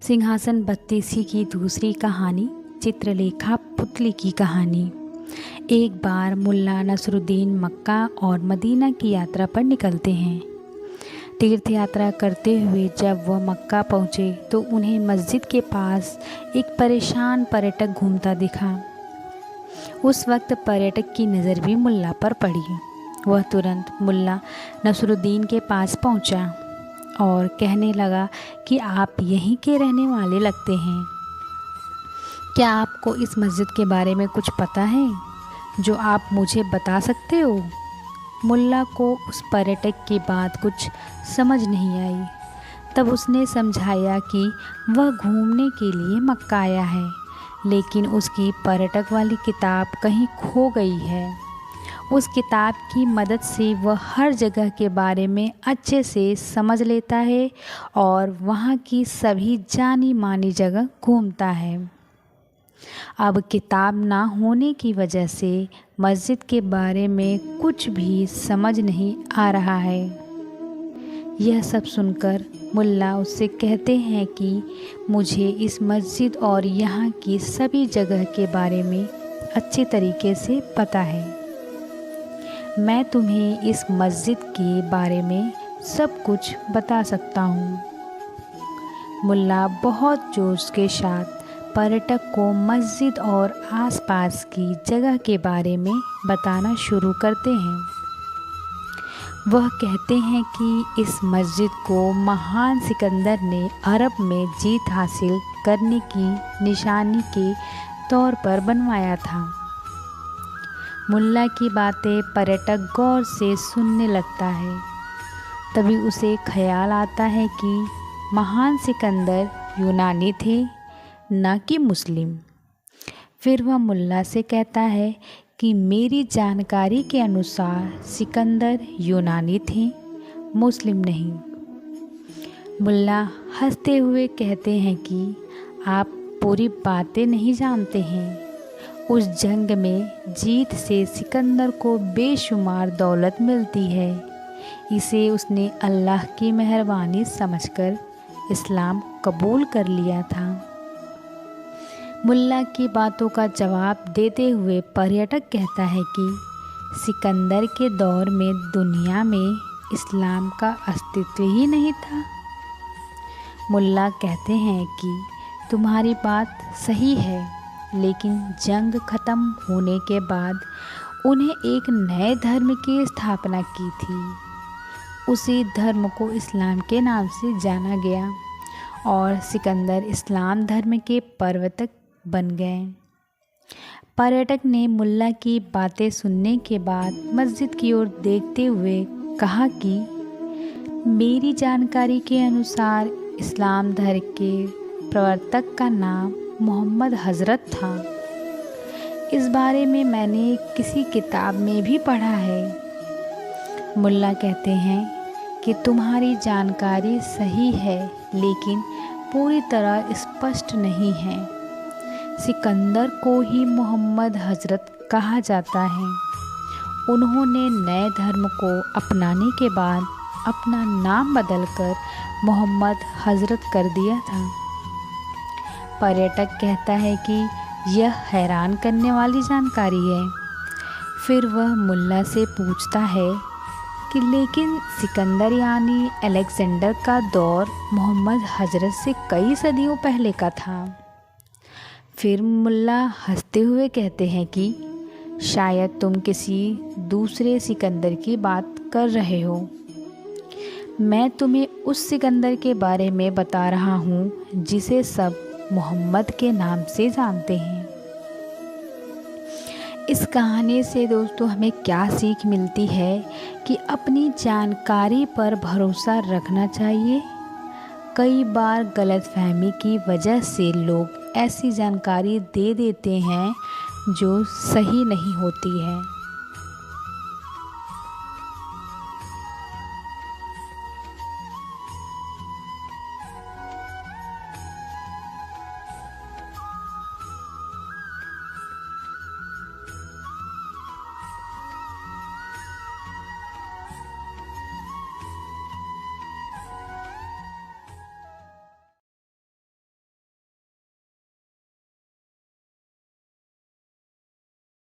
सिंहासन बत्तीसी की दूसरी कहानी, चित्रलेखा पुतली की कहानी। एक बार मुल्ला नसरुद्दीन मक्का और मदीना की यात्रा पर निकलते हैं। तीर्थ यात्रा करते हुए जब वह मक्का पहुँचे तो उन्हें मस्जिद के पास एक परेशान पर्यटक घूमता दिखा। उस वक्त पर्यटक की नज़र भी मुल्ला पर पड़ी। वह तुरंत मुल्ला नसरुद्दीन के पास पहुँचा और कहने लगा कि आप यहीं के रहने वाले लगते हैं। क्या आपको इस मस्जिद के बारे में कुछ पता है जो आप मुझे बता सकते हो? मुल्ला को उस पर्यटक की बात कुछ समझ नहीं आई। तब उसने समझाया कि वह घूमने के लिए मक्का आया है, लेकिन उसकी पर्यटक वाली किताब कहीं खो गई है। उस किताब की मदद से वह हर जगह के बारे में अच्छे से समझ लेता है और वहाँ की सभी जानी मानी जगह घूमता है। अब किताब ना होने की वजह से मस्जिद के बारे में कुछ भी समझ नहीं आ रहा है। यह सब सुनकर मुल्ला उससे कहते हैं कि मुझे इस मस्जिद और यहाँ की सभी जगह के बारे में अच्छे तरीके से पता है। मैं तुम्हें इस मस्जिद के बारे में सब कुछ बता सकता हूँ। मुल्ला बहुत जोश के साथ पर्यटक को मस्जिद और आसपास की जगह के बारे में बताना शुरू करते हैं। वह कहते हैं कि इस मस्जिद को महान सिकंदर ने अरब में जीत हासिल करने की निशानी के तौर पर बनवाया था। मुल्ला की बातें पर्यटक गौर से सुनने लगता है। तभी उसे ख्याल आता है कि महान सिकंदर यूनानी थे, न कि मुस्लिम। फिर वह मुल्ला से कहता है कि मेरी जानकारी के अनुसार सिकंदर यूनानी थे, मुस्लिम नहीं। मुल्ला हंसते हुए कहते हैं कि आप पूरी बातें नहीं जानते हैं। उस जंग में जीत से सिकंदर को बेशुमार दौलत मिलती है। इसे उसने अल्लाह की मेहरबानी समझकर इस्लाम कबूल कर लिया था। मुल्ला की बातों का जवाब देते हुए पर्यटक कहता है कि सिकंदर के दौर में दुनिया में इस्लाम का अस्तित्व ही नहीं था। मुल्ला कहते हैं कि तुम्हारी बात सही है, लेकिन जंग ख़त्म होने के बाद उन्हें एक नए धर्म की स्थापना की थी। उसी धर्म को इस्लाम के नाम से जाना गया और सिकंदर इस्लाम धर्म के प्रवर्तक बन गए। पर्यटक ने मुल्ला की बातें सुनने के बाद मस्जिद की ओर देखते हुए कहा कि मेरी जानकारी के अनुसार इस्लाम धर्म के प्रवर्तक का नाम मोहम्मद हज़रत था। इस बारे में मैंने किसी किताब में भी पढ़ा है। मुल्ला कहते हैं कि तुम्हारी जानकारी सही है, लेकिन पूरी तरह स्पष्ट नहीं है। सिकंदर को ही मोहम्मद हज़रत कहा जाता है। उन्होंने नए धर्म को अपनाने के बाद अपना नाम बदलकर मोहम्मद हज़रत कर दिया था। पर्यटक कहता है कि यह हैरान करने वाली जानकारी है। फिर वह मुल्ला से पूछता है कि लेकिन सिकंदर यानी अलेक्जेंडर का दौर मोहम्मद हज़रत से कई सदियों पहले का था। फिर मुल्ला हंसते हुए कहते हैं कि शायद तुम किसी दूसरे सिकंदर की बात कर रहे हो। मैं तुम्हें उस सिकंदर के बारे में बता रहा हूँ जिसे सब मोहम्मद के नाम से जानते हैं। इस कहानी से दोस्तों हमें क्या सीख मिलती है कि अपनी जानकारी पर भरोसा रखना चाहिए। कई बार गलतफहमी की वजह से लोग ऐसी जानकारी दे देते हैं जो सही नहीं होती है।